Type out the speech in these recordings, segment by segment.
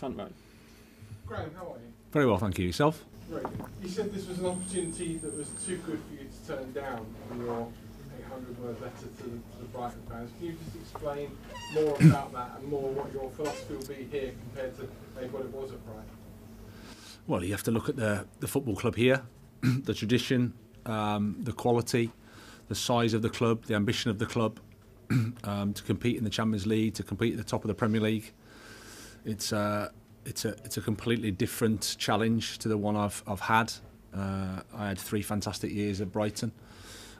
front row. Graham, how are you? Very well, thank you. Yourself? Great. You said this was an opportunity that was too good for you to turn down in your 800-word letter to the Brighton fans. Can you just explain more about that and more what your philosophy will be here compared to maybe what it was at Brighton? Well, you have to look at the football club here, the tradition, the quality, the size of the club, the ambition of the club to compete in the Champions League, to compete at the top of the Premier League. It's a completely different challenge to the one I've had. I had 3 fantastic years at Brighton,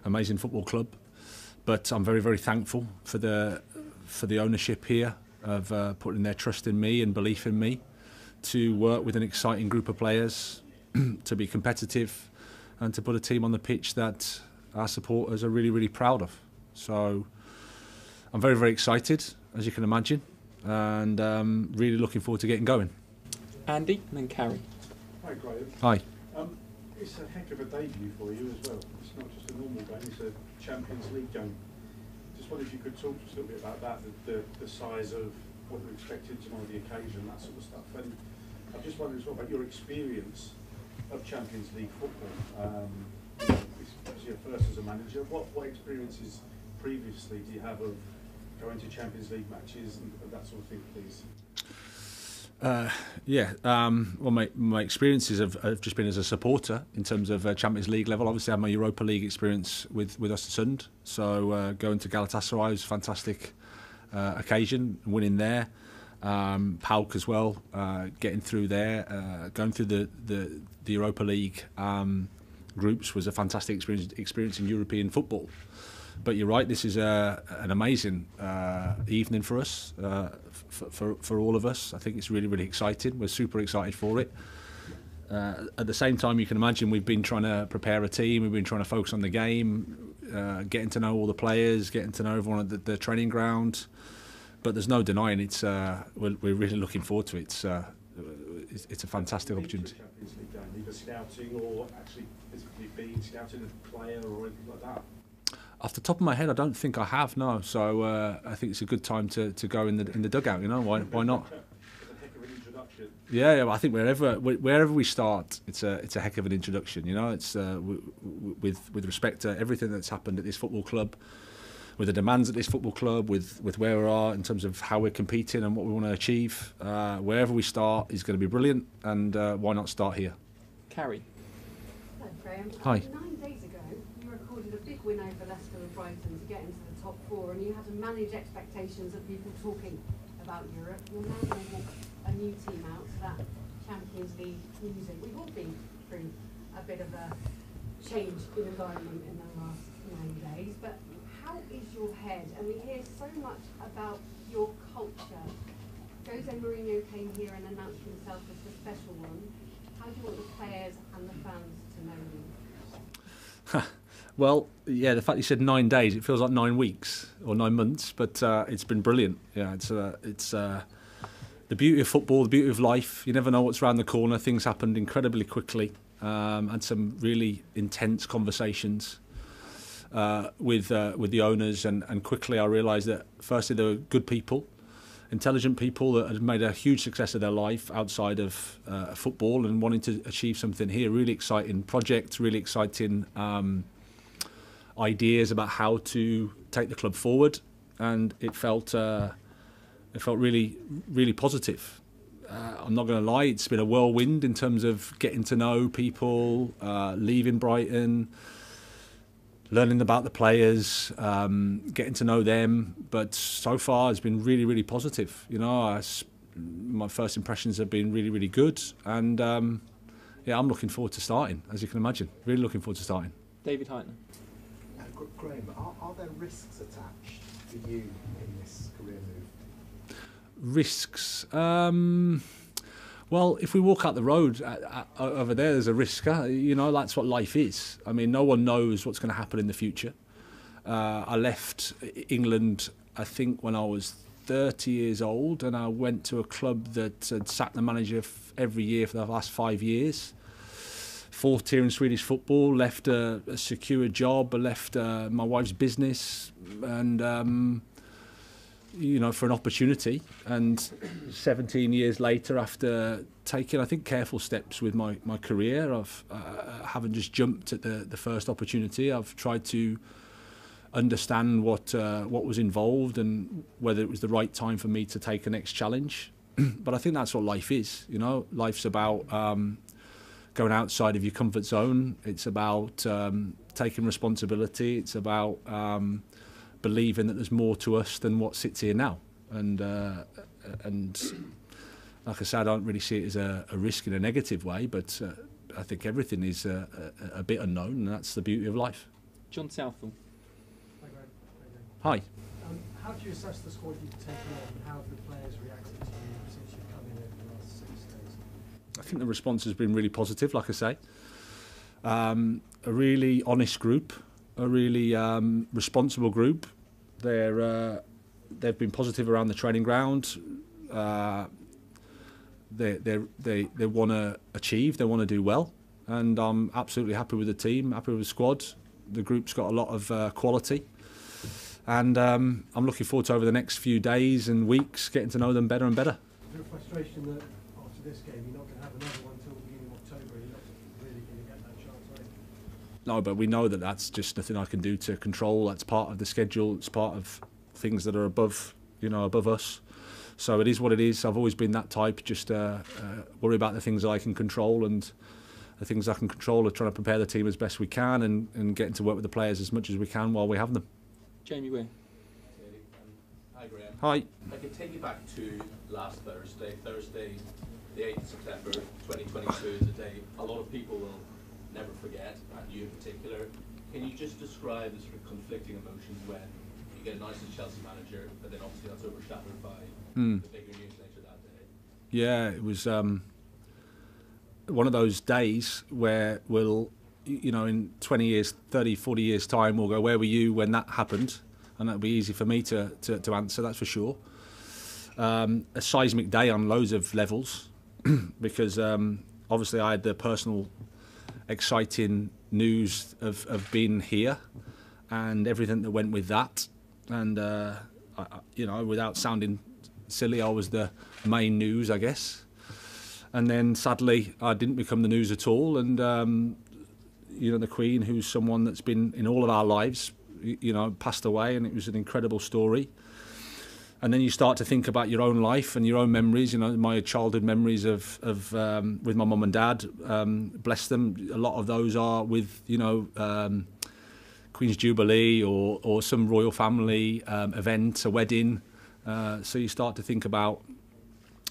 amazing football club, but I'm very, very thankful for the ownership here of putting their trust in me and belief in me to work with an exciting group of players, to be competitive, and to put a team on the pitch that our supporters are really, really proud of. So I'm very, very excited, as you can imagine, and really looking forward to getting going. Andy and then Carrie. Hi, Graham. Hi. It's a heck of a debut for you as well. It's not just a normal game, it's a Champions League game. Just wonder if you could talk to us a little bit about that, the size of what you expected tomorrow, the occasion, that sort of stuff. And I'm just wondering as well about your experience of Champions League football. This was your first as a manager. What experiences previously do you have of going to Champions League matches and that sort of thing, please? Well, my experiences have just been as a supporter in terms of Champions League level. Obviously, I had my Europa League experience with Östersund, so going to Galatasaray was a fantastic occasion, winning there. PAOK as well, getting through there, going through the Europa League groups was a fantastic experience in European football. But you're right, this is an amazing evening for us, for all of us. I think it's really, really exciting. We're super excited for it. At the same time, you can imagine we've been trying to prepare a team, we've been trying to focus on the game, getting to know all the players, getting to know everyone at the training ground. But there's no denying we're really looking forward to it. It's a fantastic opportunity. Champions League game, either scouting or actually physically being scouted as a player or anything like that? Off the top of my head, I don't think I have, no. So I think it's a good time to go in the dugout. You know, why not? It's a heck of an introduction. Yeah, I think wherever we start, it's a heck of an introduction. You know, it's with respect to everything that's happened at this football club, with the demands at this football club, with where we are in terms of how we're competing and what we want to achieve. Wherever we start is going to be brilliant, and why not start here? Carrie. Hello, Graham. Hi. 9 days ago, you recorded a big win over Leicester and Brighton to get into the top 4, and you had to manage expectations of people talking about Europe. You're now going to walk a new team out to that Champions League music. We've all been through a bit of a change in environment in the last 9 days, but how is your head? And we hear so much about your culture. Jose Mourinho came here and announced himself as the special one. How do you want the players and the fans to know you? Well, yeah, the fact you said 9 days, it feels like 9 weeks or 9 months, but it's been brilliant. Yeah, it's the beauty of football, the beauty of life. You never know what's around the corner. Things happened incredibly quickly. Had some really intense conversations with the owners, and quickly I realised that firstly they were good people, intelligent people that had made a huge success of their life outside of football and wanting to achieve something here. Really exciting project, really exciting ideas about how to take the club forward, and it felt really, really positive. I'm not going to lie, it's been a whirlwind in terms of getting to know people, leaving Brighton, learning about the players, getting to know them. But so far, it's been really, really positive. You know, my first impressions have been really, really good. And yeah, I'm looking forward to starting, as you can imagine. Really looking forward to starting. David Heitner. Graham, are there risks attached to you in this career move? Risks? Well, if we walk out the road over there's a risk. You know, that's what life is. I mean, no one knows what's going to happen in the future. I left England, I think, when I was 30 years old, and I went to a club that had sacked the manager every year for the last 5 years. Fourth tier in Swedish football, left a secure job, left my wife's business, and you know, for an opportunity. And 17 years later, after taking, I think, careful steps with my career, I've haven't just jumped at the first opportunity. I've tried to understand what was involved and whether it was the right time for me to take a next challenge. But I think that's what life is. You know, life's about going outside of your comfort zone. It's about taking responsibility. It's about believing that there's more to us than what sits here now. And like I said, I don't really see it as a risk in a negative way, but I think everything is a bit unknown, and that's the beauty of life. John Southall. Hi. How do you assess the squad you've taken on, and how have the players reacted to you since you've come in over the last 6 days? I think the response has been really positive, like I say. A really honest group, a really responsible group. They've been positive around the training ground. They want to achieve, they want to do well, and I'm absolutely happy with the team, happy with the squad. The group's got a lot of quality. And I'm looking forward to over the next few days and weeks getting to know them better and better. Is there a frustration that after this game you're not going to have another one until the beginning of October? You're not really going to get that chance, are you? No, but we know that that's just nothing I can do to control. That's part of the schedule. It's part of things that are above us. So it is what it is. I've always been that type. Just worry about the things that I can control, and the things I can control are trying to prepare the team as best we can and getting to work with the players as much as we can while we have them. Jamie Weir. Hi Graham. Hi. I can take you back to last Thursday, the 8th of September 2022 is a day a lot of people will never forget, and you in particular. Can you just describe the sort of conflicting emotions when you get a nice Chelsea manager, but then obviously that's overshadowed by the bigger news later that day? Yeah, it was one of those days where we'll, you know, in 20 years, 30, 40 years' time, we'll go, where were you when that happened? And that'll be easy for me to answer, that's for sure. A seismic day on loads of levels, because obviously I had the personal, exciting news of being here and everything that went with that. And, you know, without sounding silly, I was the main news, I guess. And then sadly, I didn't become the news at all. And, you know, the Queen, who's someone that's been in all of our lives, you know, passed away, and it was an incredible story. And then you start to think about your own life and your own memories. You know, my childhood memories of with my mum and dad, bless them. A lot of those are with, you know, Queen's Jubilee or some royal family event, a wedding. So you start to think about,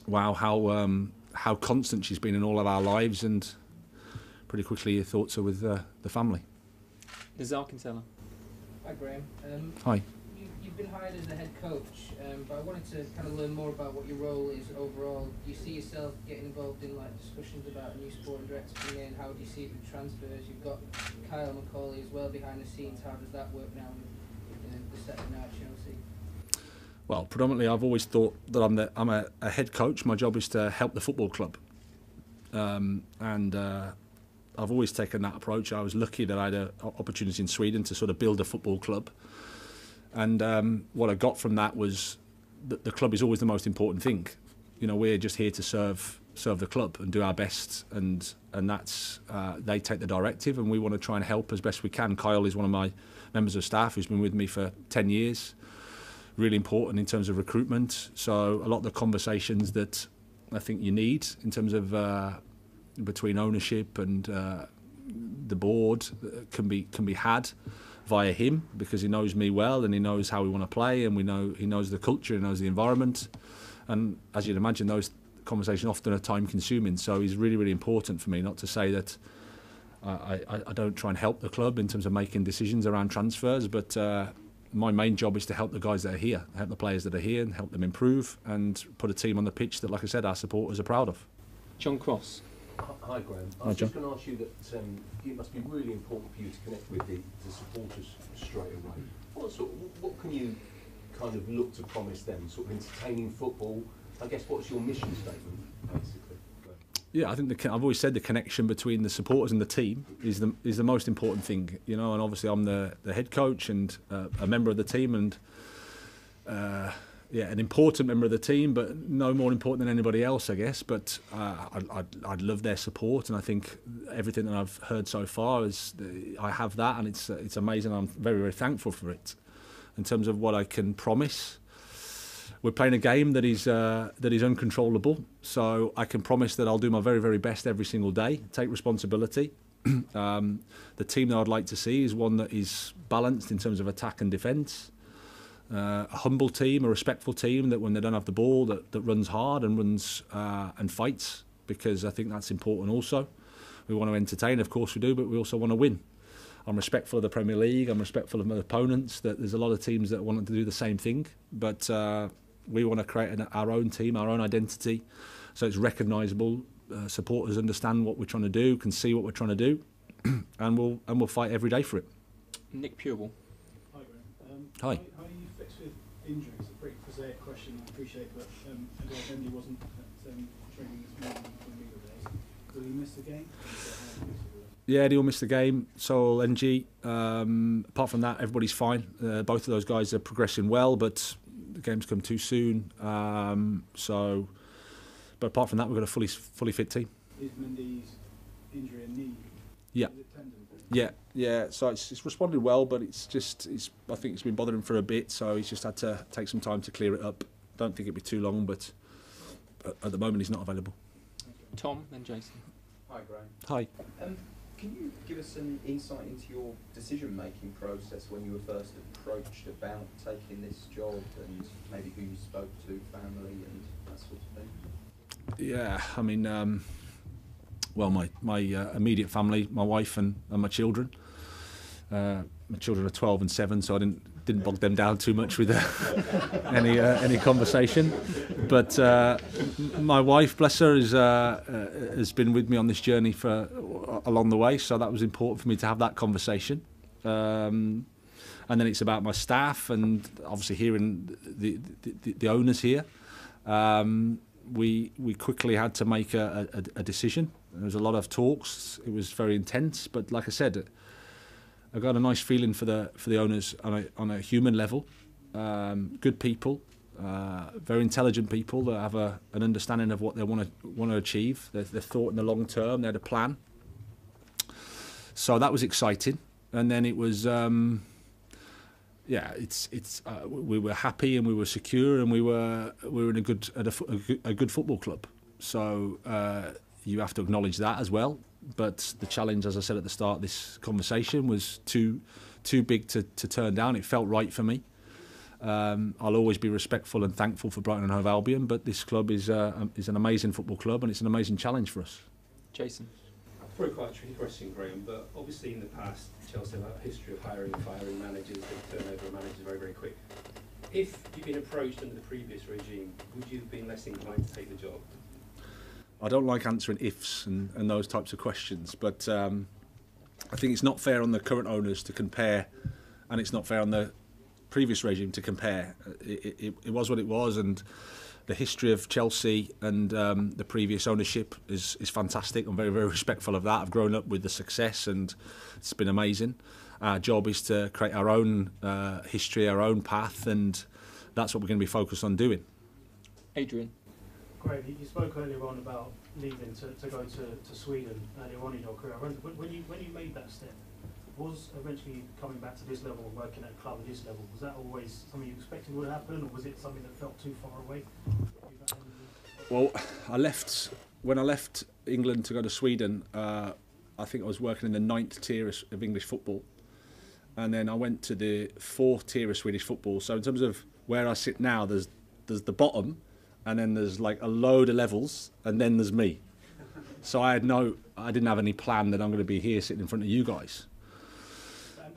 wow, how constant she's been in all of our lives, and pretty quickly your thoughts are with the family. Nazar Kinsella. Hi Graham. Hi. You've been hired as the head coach, but I wanted to kind of learn more about what your role is overall. Do you see yourself getting involved in like discussions about a new sporting director coming in? How do you see the transfers? You've got Kyle McCauley as well behind the scenes. How does that work now with the setup now at Chelsea? Well, predominantly I've always thought that I'm a head coach. My job is to help the football club, and I've always taken that approach. I was lucky that I had an opportunity in Sweden to sort of build a football club. And what I got from that was that the club is always the most important thing. You know, we're just here to serve the club and do our best. And that's, they take the directive, and we want to try and help as best we can. Kyle is one of my members of staff who's been with me for 10 years. Really important in terms of recruitment. So a lot of the conversations that I think you need in terms of between ownership and the board can be had via him, because he knows me well and he knows how we want to play, and he knows the culture, he knows the environment. And as you'd imagine, those conversations often are time consuming. So he's really, really important for me. Not to say that I don't try and help the club in terms of making decisions around transfers, but my main job is to help the guys that are here, help the players that are here, and help them improve and put a team on the pitch that, like I said, our supporters are proud of. John Cross. Hi Graham. I was just going to ask you that it must be really important for you to connect with the supporters straight away. What can you kind of look to promise them? Sort of entertaining football. I guess what's your mission statement, basically? Yeah, I think I've always said the connection between the supporters and the team is the most important thing, you know. And obviously, I'm the head coach and a member of the team, and an important member of the team, but no more important than anybody else, I guess. But I'd love their support, and I think everything that I've heard so far is I have that, and it's amazing. I'm very, very thankful for it. In terms of what I can promise, we're playing a game that is uncontrollable. So I can promise that I'll do my very, very best every single day, take responsibility. The team that I'd like to see is one that is balanced in terms of attack and defence. A humble team, a respectful team that when they don't have the ball, that runs hard and runs and fights, because I think that's important also. We want to entertain, of course we do, but we also want to win. I'm respectful of the Premier League, I'm respectful of my opponents, that there's a lot of teams that want to do the same thing, but we want to create our own team, our own identity, so it's recognisable. Supporters understand what we're trying to do, can see what we're trying to do, and we'll fight every day for it. Nick Purewell. Hi, Graham. Hi. How are you fixed with injuries? A pretty prosaic question, I appreciate, but Eduard Mendy wasn't at training this morning when we were there. Will he miss the game? Yeah, he'll miss the game. So will NG. Apart from that, everybody's fine. Both of those guys are progressing well, but the game's come too soon. But apart from that, we've got a fully fit team. Is Mendy's injury a knee? Yeah. Is it tendon? Yeah. So it's responded well, but I think it's been bothering him for a bit. So he's just had to take some time to clear it up. Don't think it'll be too long, but at the moment he's not available. Tom, then Jason. Hi, Graham. Hi. Can you give us some insight into your decision-making process when you were first approached about taking this job, and maybe who you spoke to, family, and that sort of thing? Yeah, I mean, well, my immediate family, my wife and my children. My children are 12 and 7, so I didn't bog them down too much with any conversation. But my wife, bless her, has been with me on this journey for along the way, so that was important for me to have that conversation. And then it's about my staff, and obviously hearing the owners here. We quickly had to make a decision. There was a lot of talks. It was very intense, but like I said, I got a nice feeling for the owners on a human level. Good people, very intelligent people that have an understanding of what they want to achieve. They thought in the long term. They had a plan. So that was exciting, and then it was. We were happy and we were secure, and we were in a good football club. So you have to acknowledge that as well. But the challenge, as I said at the start of this conversation, was too big to turn down. It felt right for me. I'll always be respectful and thankful for Brighton and Hove Albion, but this club is an amazing football club, and it's an amazing challenge for us. Jason. Probably quite a tricky question, Graham, but obviously in the past, Chelsea have a history of hiring and firing managers, the turnover of managers very, very quick. If you'd been approached under the previous regime, would you have been less inclined to take the job? I don't like answering ifs and those types of questions, but I think it's not fair on the current owners to compare, and it's not fair on the previous regime to compare. It was what it was, and the history of Chelsea and the previous ownership is fantastic. I'm very, very respectful of that. I've grown up with the success, and it's been amazing. Our job is to create our own history, our own path, and that's what we're going to be focused on doing. Adrian. Great. You spoke earlier on about leaving to go to Sweden earlier on in your career. When you made that step, was eventually coming back to this level and working at a club at this level, was that always something you expected would happen, or was it something that felt too far away? Well, when I left England to go to Sweden, I think I was working in the 9th tier of English football, and then I went to the 4th tier of Swedish football. So in terms of where I sit now, there's the bottom, and then there's like a load of levels, and then there's me. So I didn't have any plan that I'm going to be here sitting in front of you guys.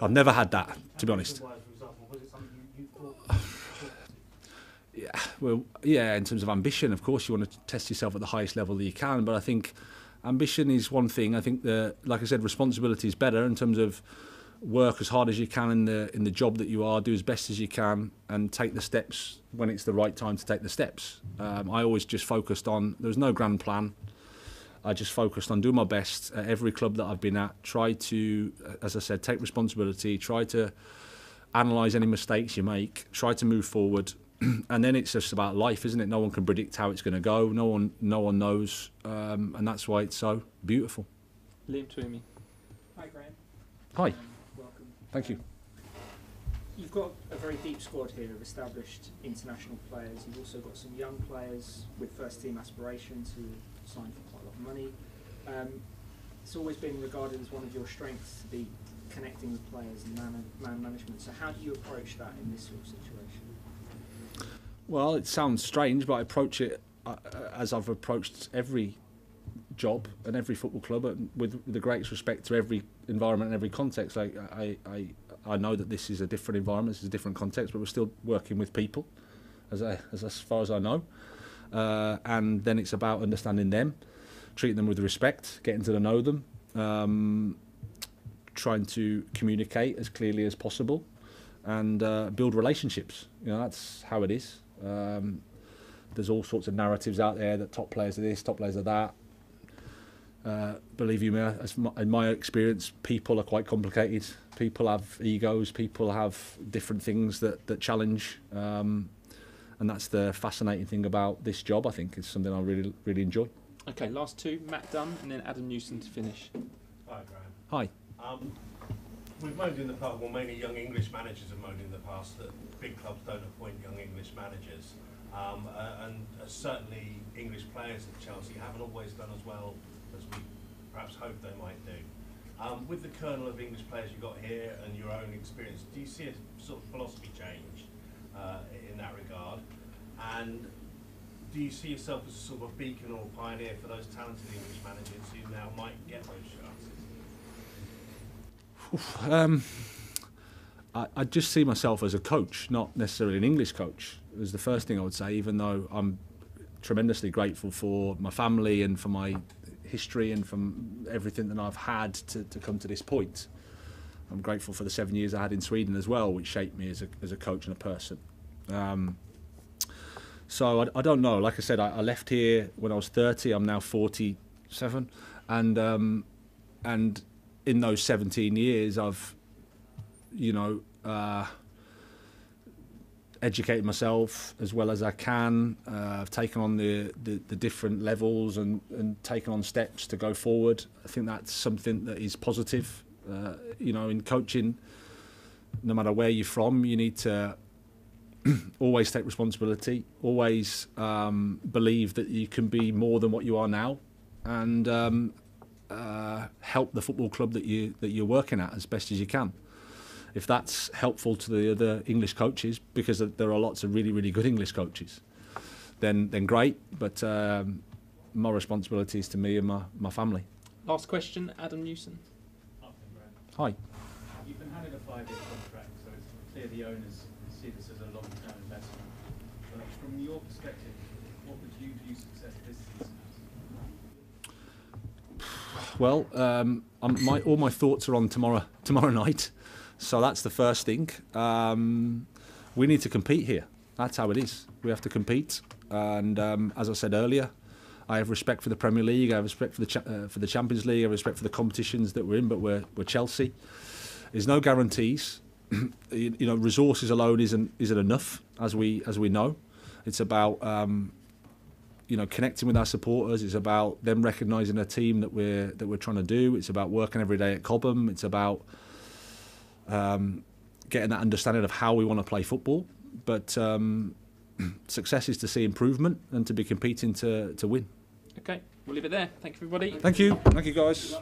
I've never had that, to be honest. Yeah, in terms of ambition, of course, you want to test yourself at the highest level that you can. But I think ambition is one thing. I think like I said, responsibility is better in terms of work as hard as you can in the job that you are, do as best as you can, and take the steps when it's the right time to take the steps. I always just focused on, there was no grand plan. I just focused on doing my best at every club that I've been at, try to, as I said, take responsibility, try to analyse any mistakes you make, try to move forward, and then it's just about life, isn't it? No one can predict how it's going to go. No one knows, and that's why it's so beautiful. Liam Twomey. Hi, Graham. Hi. Welcome. Thank you. You've got a very deep squad here of established international players. You've also got some young players with first-team aspirations who signed for quite a lot of money. It's always been regarded as one of your strengths to be connecting with players and man management. So how do you approach that in this sort of situation? Well, it sounds strange, but I approach it as I've approached every job and every football club, with the greatest respect to every environment and every context. I know that this is a different environment, this is a different context, but we're still working with people, as far as I know. And then it's about understanding them, treating them with respect, getting to know them, trying to communicate as clearly as possible, and build relationships. You know, that's how it is. There's all sorts of narratives out there that top players are this, top players are that. Believe you me, in my experience, people are quite complicated. People have egos, people have different things that challenge, and that's the fascinating thing about this job. I think it's something I really enjoy. Okay, last two, Matt Dunn and then Adam Newson to finish. Hi, Graham. Hi. We've moaned in the past, well, mainly young English managers have moaned in the past that big clubs don't appoint young English managers, and certainly English players at Chelsea haven't always done as well as we perhaps hoped they might do. With the kernel of English players you've got here and your own experience, do you see a sort of philosophy change in that regard? And do you see yourself as a sort of a beacon or a pioneer for those talented English managers who now might get those chances? I just see myself as a coach, not necessarily an English coach. Is the first thing I would say, even though I'm tremendously grateful for my family and for my history and from everything that I've had to come to this point. I'm grateful for the 7 years I had in Sweden as well, which shaped me as a coach and a person. So I don't know. Like I said, I left here when I was 30. I'm now 47, and in those 17 years, I've, educated myself as well as I can. I've taken on the different levels and taken on steps to go forward. I think that's something that is positive. In coaching, no matter where you're from, you need to always take responsibility, always believe that you can be more than what you are now, and help the football club that you're working at as best as you can. If that's helpful to the other English coaches, because there are lots of really good English coaches, then great. But my responsibility is to me and my family. Last question, Adam Newson. Hi. You've been handed a 5-year contract, so it's clear the owners see this as a long-term investment. But from your perspective, what would you view success this season as? Well, all my thoughts are on tomorrow night. So that's the first thing. We need to compete here. That's how it is. We have to compete. And as I said earlier, I have respect for the Premier League. I have respect for the Champions League. I have respect for the competitions that we're in. But we're Chelsea. There's no guarantees. Resources alone isn't enough, as we know. It's about connecting with our supporters. It's about them recognising a team that we're trying to do. It's about working every day at Cobham. It's about getting that understanding of how we want to play football. But success is to see improvement and to be competing to win. Okay, we'll leave it there. Thank you, everybody. Thank you. Thank you, guys.